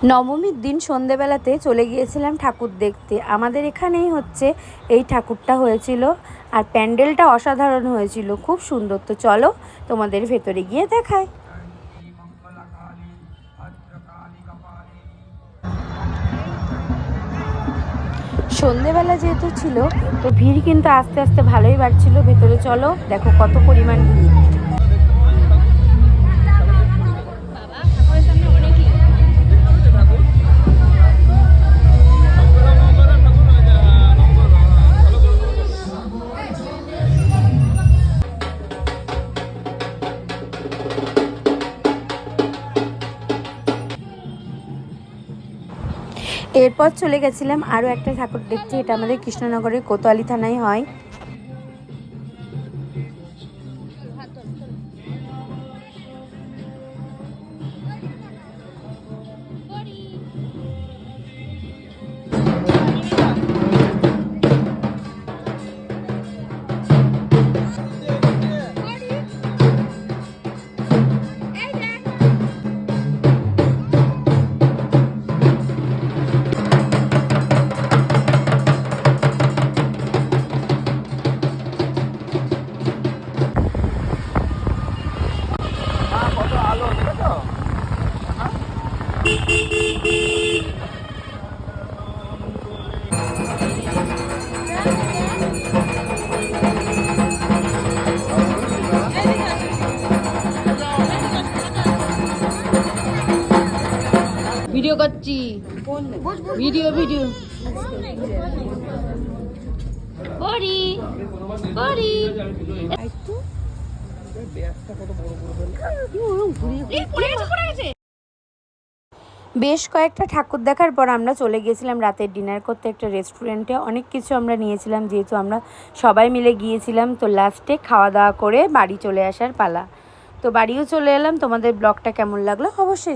নবমীর দিন সন্ধেবেলাতে চলে গিয়েছিলাম ঠাকুর দেখতে। আমাদের এখানেই হচ্ছে এই ঠাকুরটা হয়েছিল, আর প্যান্ডেলটা অসাধারণ হয়েছিল, খুব সুন্দর। তো চলো তোমাদের ভেতরে গিয়ে দেখাই। সন্ধেবেলা যেহেতু ছিল, তো ভিড় কিন্তু আস্তে আস্তে ভালোই বাড়ছিল। ভেতরে চলো, দেখো কত পরিমাণ ভিড়। এরপর চলে গেছিলাম আরও একটা ঠাকুর দেখতে। এটা আমাদের কৃষ্ণনগরের কোতোয়ালি থানায় হয়। ভিডিও করছি, ভিডিও ভিডিও বড়ি বড়ি বেশ কয়েকটা ঠাকুর দেখার পর আমরা চলে গিয়েছিলাম রাতের ডিনার করতে একটা রেস্টুরেন্টে। অনেক কিছু আমরা নিয়েছিলাম, যেহেতু আমরা সবাই মিলে গিয়েছিলাম। তো লাস্টে খাওয়া দাওয়া করে বাড়ি চলে আসার পালা। তো বাড়িও চলে এলাম। তোমাদের ব্লগটা কেমন লাগলো অবশ্যই